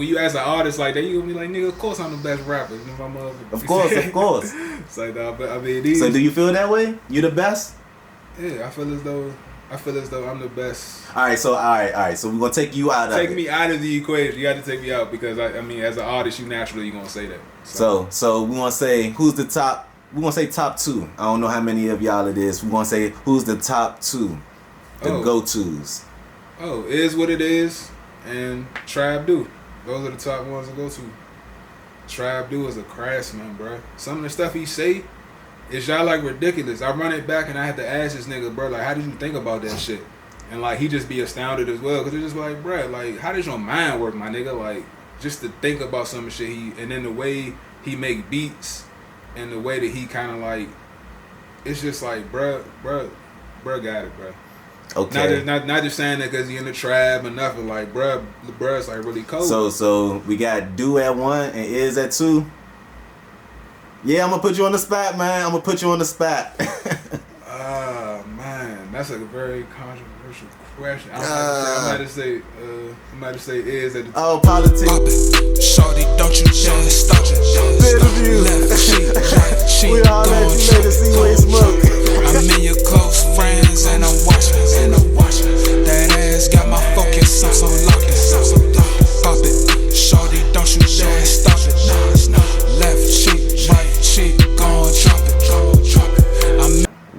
when you ask an artist like that, you gonna be like, nigga, of course I'm the best rapper. You know, Of course. It's like, but I mean, these. So do you feel that way? You the best? Yeah, I feel as though I'm the best. All right. So we're gonna take you out of it. Take me out of the equation. You got to take me out because I mean, as an artist, you naturally gonna say that. So we gonna say who's the top. We're gonna say top 2. I don't know how many of y'all it is. We're gonna say who's the top 2, the go-tos. Oh, Is What It Is and Trap Do. Those are the top ones to go to. Trap Do is a craftsman, bro. Some of the stuff he say is y'all like ridiculous. I run it back and I had to ask this nigga, bro, like, how did you think about that shit? And like, he just be astounded as well, because it's just like, bro, like, how does your mind work, my nigga? Like, just to think about some shit and then the way he make beats and the way that he kind of like, it's just like, bro got it, bro. Okay. Not just saying that because he in the trap or nothing. Like, bruh's like really cold. So we got Do at 1 and Is at 2. Yeah, I'm gonna put you on the spot, man. I'm gonna put you on the spot. Man, that's a very controversial question. I might have say Is at the Oh, politics. Shorty, don't you dare stop it. Left cheek, right cheek, We all let you later see Cway smoke. I'm in your close friends and I'm watching. That ass got my focus, I'm so locked. Pop it, shorty, don't you dare stop it. Left cheek, right cheek, gon' drop it.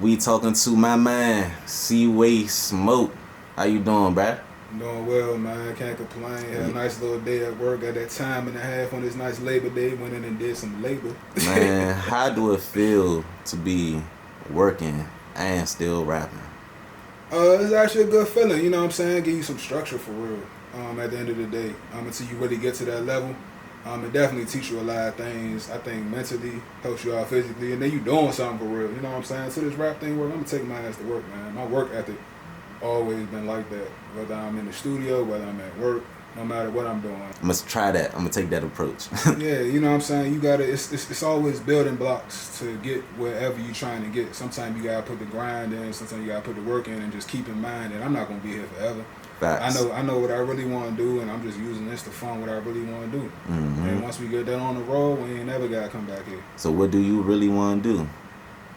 We talking to my man, Cway Smoke. How you doing, bruh? Doing well, man. Can't complain. Had a nice little day at work. Got that time and a half on this nice Labor Day. Went in and did some labor. Man, how do it feel to be working and still rapping? It's actually a good feeling. You know what I'm saying? Give you some structure for real. At the end of the day, until you really get to that level, it definitely teach you a lot of things. I think mentally helps you out physically, and then you doing something for real. You know what I'm saying? So this rap thing work. I'm gonna take my ass to work, man. My work ethic always been like that. Whether I'm in the studio, whether I'm at work, no matter what I'm doing. I must try that. I'm gonna take that approach. Yeah, you know what I'm saying? You gotta, it's always building blocks to get wherever you're trying to get. Sometimes you gotta put the grind in, sometimes you gotta put the work in, and just keep in mind that I'm not gonna be here forever. Facts. I know what I really want to do, and I'm just using this to fund what I really want to do. Mm-hmm. And once we get that on the road, we ain't never gotta come back here. So what do you really want to do?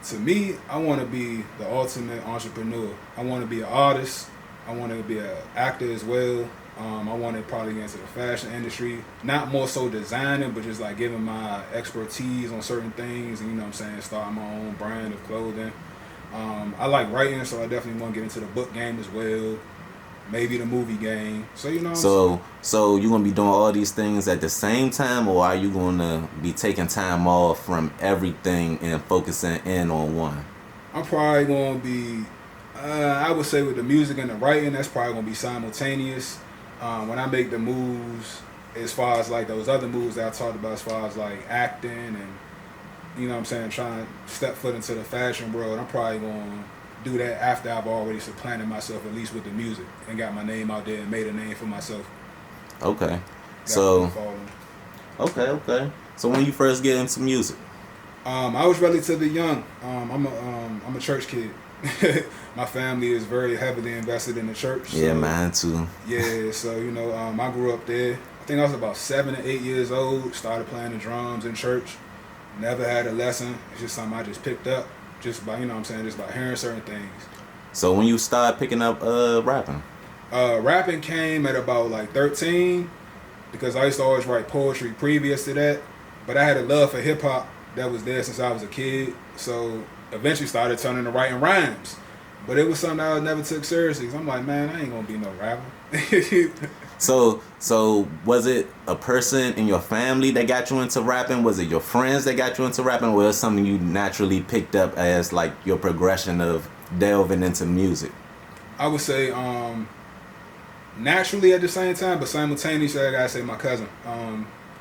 To me, I want to be the ultimate entrepreneur. I want to be an artist. I want to be an actor as well. I want to probably get into the fashion industry. Not more so designing, but just like giving my expertise on certain things. And you know what I'm saying, start my own brand of clothing. I like writing, so I definitely want to get into the book game as well. Maybe the movie game. So you know what I'm saying? So you gonna be doing all these things at the same time, or are you gonna be taking time off from everything and focusing in on one? I'm probably gonna be, I would say with the music and the writing, that's probably gonna be simultaneous. When I make the moves, as far as like those other moves that I talked about, as far as like acting and, you know what I'm saying, trying to step foot into the fashion world, I'm probably gonna do that after I've already supplanted myself, at least with the music, and got my name out there and made a name for myself. Okay. Okay. So when you first get into music? I was relatively young. I'm a church kid. My family is very heavily invested in the church. Yeah, mine too. Yeah, so you know, I grew up there. I think I was about 7 or 8 years old. Started playing the drums in church. Never had a lesson. It's just something I just picked up, just by, you know what I'm saying, just by hearing certain things. So when you started picking up rapping? Rapping came at about like 13, because I used to always write poetry previous to that. But I had a love for hip hop that was there since I was a kid. So eventually started turning to writing rhymes. But it was something I never took seriously. So I'm like, man, I ain't gonna be no rapper. So was it a person in your family that got you into rapping? Was it your friends that got you into rapping? Or was it something you naturally picked up as like your progression of delving into music? I would say naturally at the same time, but simultaneously, I gotta say my cousin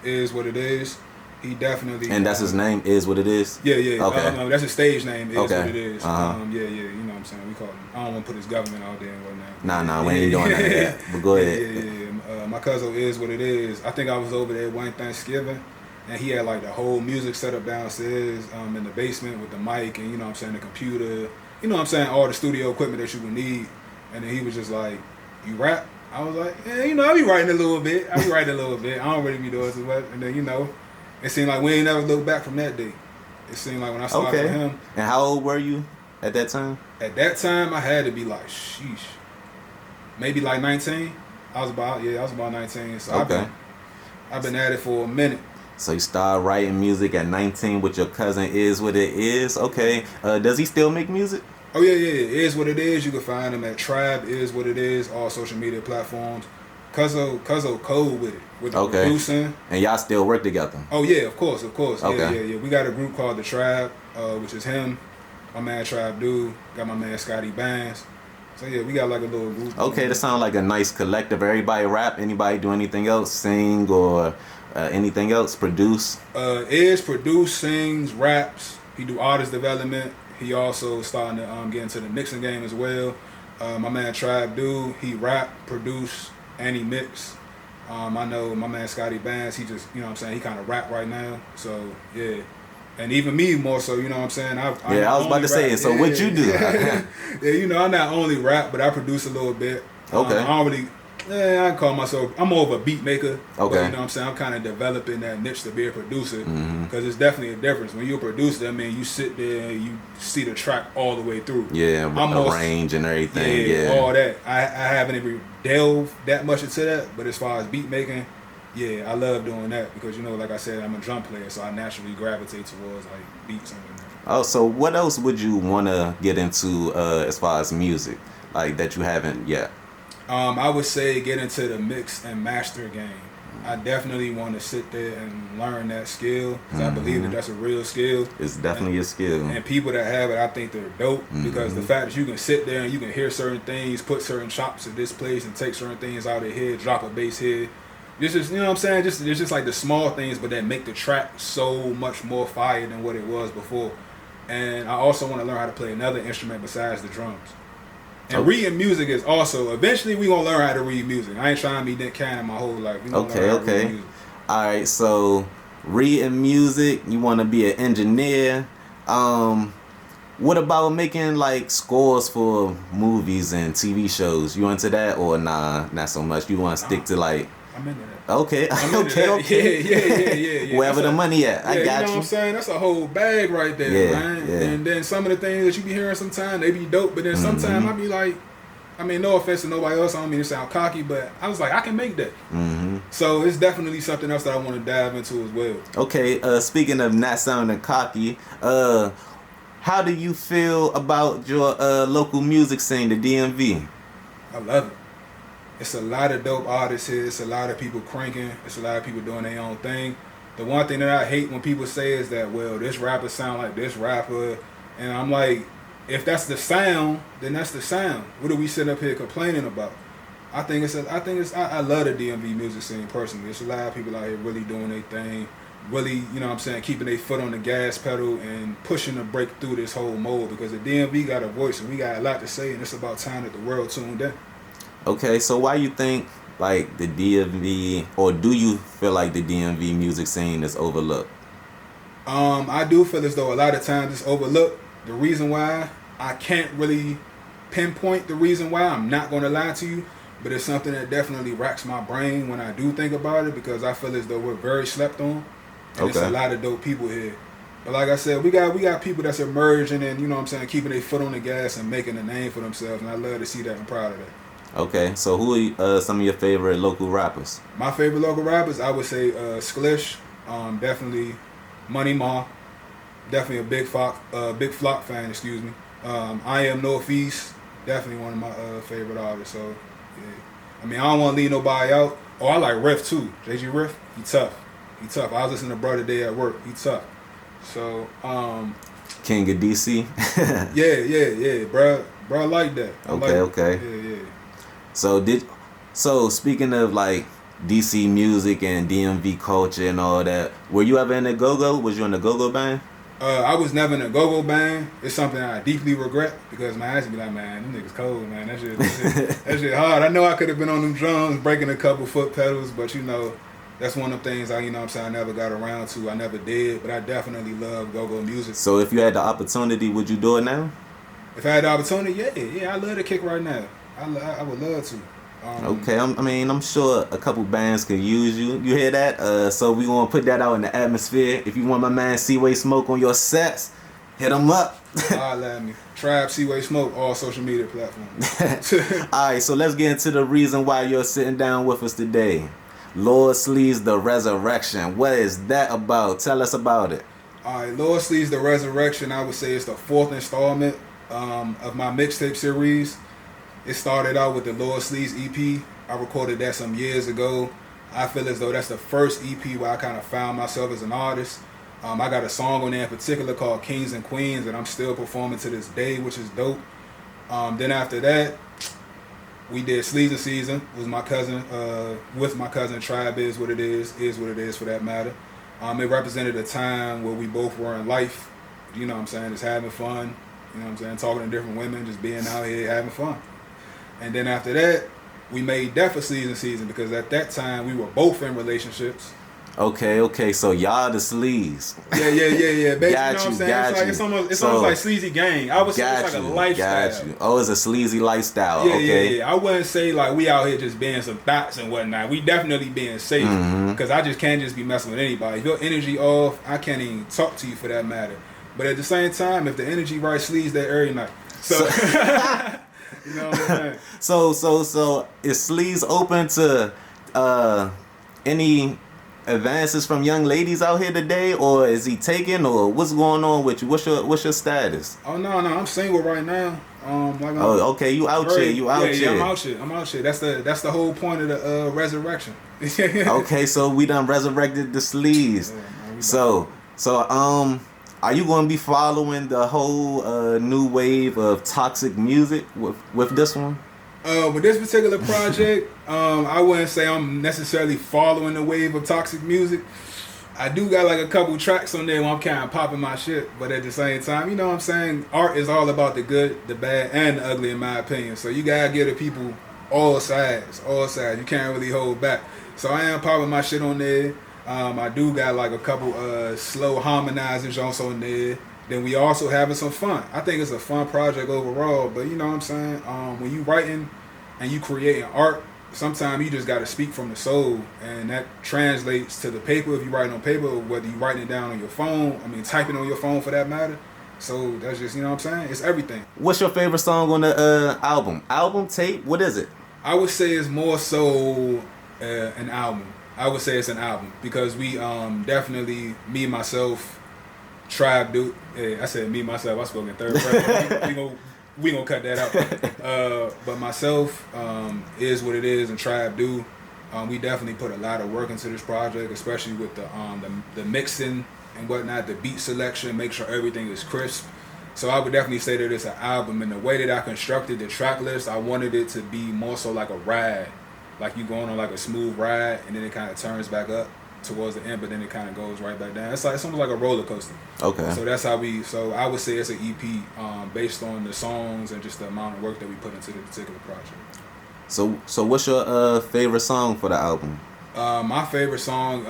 Is What It Is. He definitely. And that's his name, Is What It Is? Yeah. Okay. That's his stage name, Is okay. What It Is. Uh-huh. Yeah, you know what I'm saying? We call him. I don't want to put his government out there and whatnot. Nah, we ain't doing none of that. But go ahead. Yeah. My cousin Is What It Is. I think I was over there one Thanksgiving, and he had like the whole music set up downstairs in the basement with the mic and, you know what I'm saying, the computer. You know what I'm saying? All the studio equipment that you would need. And then he was just like, "You rap?" I was like, yeah, you know, I be writing a little bit. I don't really be doing too much. And then, you know, it seemed like we ain't never looked back from that day. It seemed like when I started with him. And how old were you at that time? At that time, I had to be like, sheesh, maybe like 19. I was about 19. So I've been at it for a minute. So you started writing music at 19 with your cousin Is What It Is. Okay. Does he still make music? Oh yeah. It Is What It Is. You can find him at Tribe Is What It Is, all social media platforms. Cuzzo Code with it, with the producing. And y'all still work together? Oh yeah, of course. Okay. Yeah. We got a group called the Tribe, which is him, my man Tribe Dude, got my man Scotty Bands. So yeah, we got like a little group. Okay, that sounds like a nice collective. Everybody rap. Anybody do anything else? Sing or anything else? Produce? Is produce, sings, raps. He do artist development. He also starting to get into the mixing game as well. My man Tribe Dude, he rap, produce, and he mix. I know my man Scotty Bands, he just, you know what I'm saying, he kind of rap right now. So yeah. And even me more so, you know what I'm saying? I was about to say it. So what you do? Yeah, you know, I not only rap, but I produce a little bit. Okay. I don't really, I call myself, I'm more of a beat maker. Okay. But, you know what I'm saying? I'm kind of developing that niche to be a producer. Because it's definitely a difference. When you're a producer, I mean, you sit there and you see the track all the way through. Yeah, arrange and everything. Yeah, all that. I haven't even delved that much into that, but as far as beat making, yeah, I love doing that because, you know, like I said, I'm a drum player, so I naturally gravitate towards like beats and whatnot. Oh, so what else would you want to get into as far as music, like that you haven't yet? I would say get into the mix and master game. I definitely want to sit there and learn that skill because I believe that that's a real skill. It's definitely a skill. And people that have it, I think they're dope because the fact that you can sit there and you can hear certain things, put certain chops at this place and take certain things out of here, drop a bass here. It's just, you know what I'm saying? It's just like the small things, but that make the track so much more fire than what it was before. And I also want to learn how to play another instrument besides the drums. And reading music is also, eventually we going to learn how to read music. I ain't trying to be Nick Cannon my whole life. We gonna learn how to read music. All right, so reading music, you want to be an engineer. What about making like scores for movies and TV shows? You into that or nah, not so much? You want to stick to like... I'm into that. Okay. Yeah. Wherever the money at, I got you. You know what I'm saying? That's a whole bag right there, man. Yeah. And then some of the things that you be hearing sometimes, they be dope, but then sometimes I be like, I mean, no offense to nobody else, I don't mean to sound cocky, but I was like, I can make that. So it's definitely something else that I want to dive into as well. Okay, speaking of not sounding cocky, how do you feel about your local music scene, the DMV? I love it. It's a lot of dope artists here. It's a lot of people cranking. It's a lot of people doing their own thing. The one thing that I hate when people say is that, well, this rapper sound like this rapper. And I'm like, if that's the sound, then that's the sound. What are we sitting up here complaining about? I love the DMV music scene personally. There's a lot of people out here really doing their thing. Really, you know what I'm saying, keeping their foot on the gas pedal and pushing to break through this whole mold because the DMV got a voice and we got a lot to say and it's about time that the world tuned in. Okay, so why you think like the DMV, or do you feel like the DMV music scene is overlooked? I do feel as though a lot of times it's overlooked. The reason why, I can't really pinpoint the reason why, I'm not going to lie to you, but it's something that definitely racks my brain when I do think about it because I feel as though we're very slept on. And it's a lot of dope people here. But like I said, we got people that's emerging and, you know what I'm saying, keeping their foot on the gas and making a name for themselves, and I love to see that. I'm proud of that. Okay, so who are some of your favorite local rappers? My favorite local rappers, I would say Sklish, definitely Money Ma, definitely a big Flock fan, excuse me. I Am Northeast, definitely one of my favorite artists. So, yeah. I mean, I don't want to leave nobody out. Oh, I like Riff too. JG Riff, he tough. I was listening to Brother Day at work. He tough. So, King of DC. yeah, bro. I like that. Okay. Yeah. So speaking of like DC music and DMV culture and all that, were you ever in a go-go? Was you in a go-go band? I was never in a go-go band. It's something I deeply regret because my ass be like, man, them niggas cold, man. That shit hard. I know I could have been on them drums, breaking a couple foot pedals, but you know, that's one of the things I never got around to. I never did, but I definitely love go-go music. So if you had the opportunity, would you do it now? If I had the opportunity, yeah, I love to kick right now. I would love to. Okay, I'm sure a couple bands could use you. You hear that? So we gonna put that out in the atmosphere. If you want my man Cway Smoke on your sets, hit him up. Holla at me. Tribe Cway Smoke, all social media platforms. Alright, so let's get into the reason why you're sitting down with us today. Lord Sleeves the Resurrection. What is that about? Tell us about it. Alright, Lord Sleeves the Resurrection, I would say it's the 4th installment of my mixtape series. It started out with the Lord Sleeves EP. I recorded that some years ago. I feel as though that's the first EP where I kind of found myself as an artist. I got a song on there in particular called Kings and Queens that I'm still performing to this day, which is dope. Then after that, we did Sleeves and Season with my cousin Tribe Is What It Is What It Is for that matter. It represented a time where we both were in life, you know what I'm saying, just having fun, you know what I'm saying, talking to different women, just being out here having fun. And then after that, we made that for Sleeves and Season because at that time we were both in relationships. Okay, so y'all the sleaze. Yeah. Basically, Got you know what I'm you, saying? got It's you. almost So- like sleazy gang. I would say it's like a lifestyle. Got you. Oh, it's a sleazy lifestyle. Yeah, Okay. yeah. I wouldn't say like we out here just being some thoughts and whatnot. We definitely being safe because I just can't just be messing with anybody. If your energy off, I can't even talk to you for that matter. But at the same time, if the energy right, sleeves that every night. So you know what I'm saying? So is sleaze open to any advances from young ladies out here today, or is he taken, or what's going on with you? What's your status? Oh no, I'm single right now. Okay, you out here. Yeah, I'm out here. That's the whole point of the resurrection. Okay, so we done resurrected the sleaze. Yeah, So are you going to be following the whole new wave of toxic music with this one? With this particular project, I wouldn't say I'm necessarily following the wave of toxic music. I do got like a couple tracks on there where I'm kind of popping my shit, but at the same time, you know what I'm saying? Art is all about the good, the bad, and the ugly in my opinion. So you gotta give the people all sides. You can't really hold back. So I am popping my shit on there. I do got like a couple slow harmonizing joints on there. Then we also having some fun. I think it's a fun project overall, but you know what I'm saying? When you writing and you creating art, sometimes you just got to speak from the soul, and that translates to the paper. If you writing on paper, whether you writing it down on your phone, typing on your phone for that matter. So that's just, you know what I'm saying? It's everything. What's your favorite song on the album? Album, tape, what is it? I would say it's more so an album. I would say it's an album because we definitely, me, myself, Tribe, dude. Yeah, I said me, myself. I spoke in third person. we gonna cut that out. But myself, Is What It Is, and Tribe do. We definitely put a lot of work into this project, especially with the mixing and whatnot, the beat selection, make sure everything is crisp. So I would definitely say that it's an album. And the way that I constructed the track list, I wanted it to be more so like a ride, like you going on like a smooth ride, and then it kind of turns back up towards the end, but then it kind of goes right back down. It's almost like a roller coaster. Okay. So that's how so I would say it's an EP based on the songs and just the amount of work that we put into the particular project. So what's your favorite song for the album? My favorite song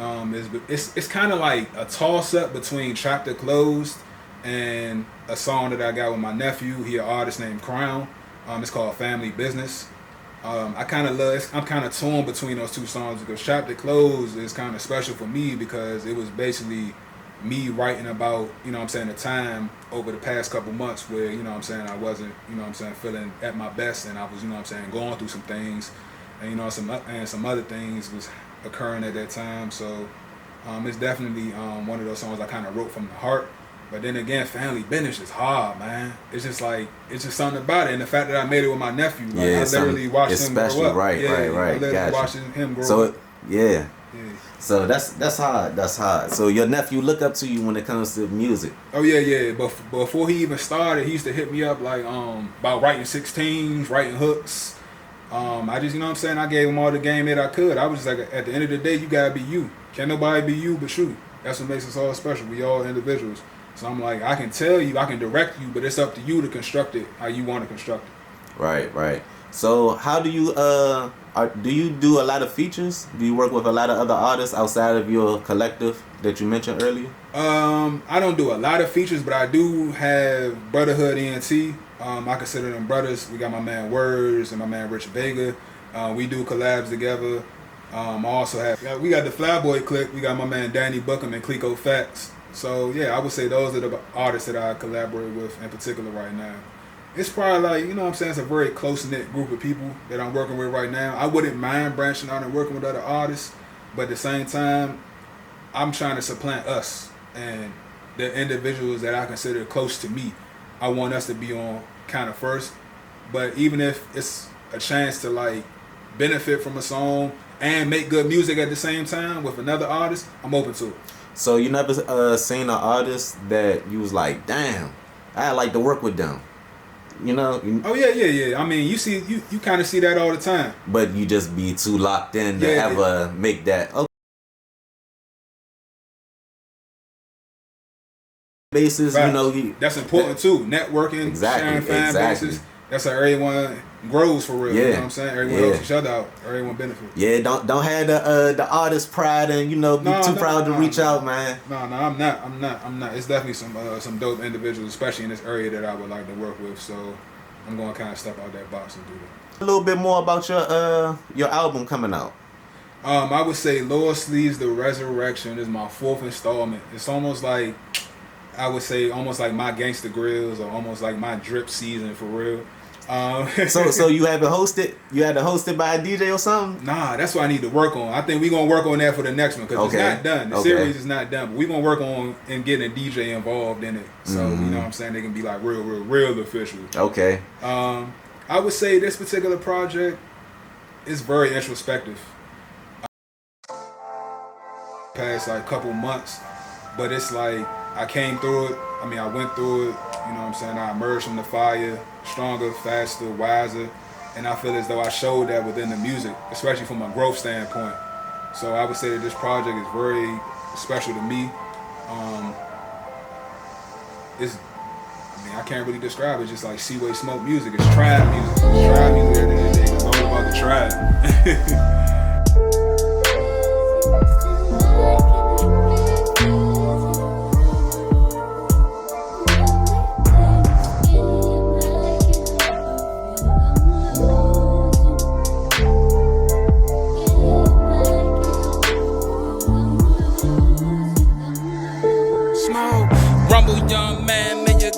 is it's kind of like a toss up between Chapter Closed and a song that I got with my nephew. He an artist named Crown. It's called Family Business. I'm kind of torn between those two songs because Chapter Closed is kind of special for me because it was basically me writing about, you know what I'm saying, the time over the past couple months where, you know what I'm saying, I wasn't, you know what I'm saying, feeling at my best, and I was, you know what I'm saying, going through some things, and, you know, some other things was occurring at that time. So it's definitely one of those songs I kind of wrote from the heart. But then again, Family Business is hard, man. It's just something about it. And the fact that I made it with my nephew, like, I literally watched him grow up. Right. I literally watching him grow up. So, yeah. So that's hard. So your nephew look up to you when it comes to music. Oh yeah. But before he even started, he used to hit me up like about writing 16s, writing hooks. I just, you know what I'm saying, I gave him all the game that I could. I was just like, at the end of the day, you gotta be you. Can't nobody be you but you. That's what makes us all special. We all individuals. So I'm like, I can tell you, I can direct you, but it's up to you to construct it how you want to construct it. Right. So how do you do you do a lot of features? Do you work with a lot of other artists outside of your collective that you mentioned earlier? I don't do a lot of features, but I do have Brotherhood ENT. I consider them brothers. We got my man Words and my man Rich Vega. We do collabs together. I also have, we got the Flyboy Clique. We got my man Danny Buckham and Clico Facts. So yeah, I would say those are the artists that I collaborate with in particular right now. It's probably like, you know what I'm saying, it's a very close-knit group of people that I'm working with right now. I wouldn't mind branching out and working with other artists, but at the same time, I'm trying to supplant us and the individuals that I consider close to me. I want us to be on kind of first. But even if it's a chance to like benefit from a song and make good music at the same time with another artist, I'm open to it. So you never seen an artist that you was like, damn, I like to work with them. You know? Oh yeah. I mean, you kind of see that all the time. But you just be too locked in to ever make that. Okay. Basis, Right. you know, that's important too. Networking, sharing fan bases. That's how everyone grows for real. You know what I'm saying? Everyone helps each other out. Everyone benefits. Yeah, don't have the artist pride and be too proud to reach out, man. No, I'm not. It's definitely some dope individuals, especially in this area that I would like to work with. So I'm going to kind of step out that box and do that. A little bit more about your album coming out. I would say Lower Sleeves The Resurrection is my 4th installment. It's almost like, I would say almost like my Gangsta Grills or almost like my drip season for real. So you have it hosted? You had to host it by a DJ or something? Nah, that's what I need to work on. I think we're going to work on that for the next one because it's not done. The series is not done. But we're going to work on and getting a DJ involved in it. So, you know what I'm saying? They can be like real official. Okay. I would say this particular project is very introspective. Past like couple months, but it's like I came through it. I mean, I went through it. You know what I'm saying? I emerged from the fire stronger, faster, wiser, and I feel as though I showed that within the music, especially from a growth standpoint. So I would say that this project is very special to me. I can't really describe it. It's just like Cway smoke music. It's tribe music. It's tribe music at the end of the day. It's all about the tribe.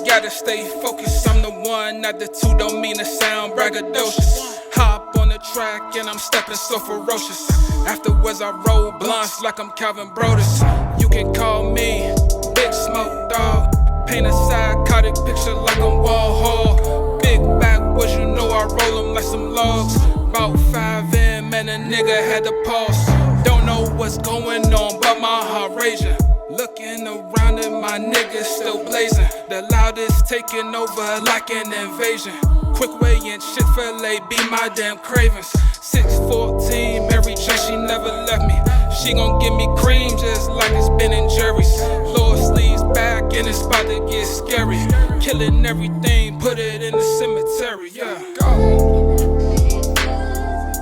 Gotta stay focused, I'm the one, not the two, don't mean to sound braggadocious. Hop on the track and I'm stepping so ferocious. Afterwards I roll blunts like I'm Calvin Brodus. You can call me Big Smoke Dog. Paint a psychotic picture like I'm Warhol. Big backwoods, you know I roll them like some logs. About 5 in, man, a nigga had to pause. Don't know what's going on, but my heart raging. Looking around and my niggas still blazing. The loudest taking over like an invasion. Cway and Chick-fil-A be my damn cravings. 6'14", Mary Jane, she never left me. She gon' give me cream just like it's Ben and Jerry's. Lower sleeves back and it's about to get scary. Killing everything, put it in the cemetery, yeah. Go.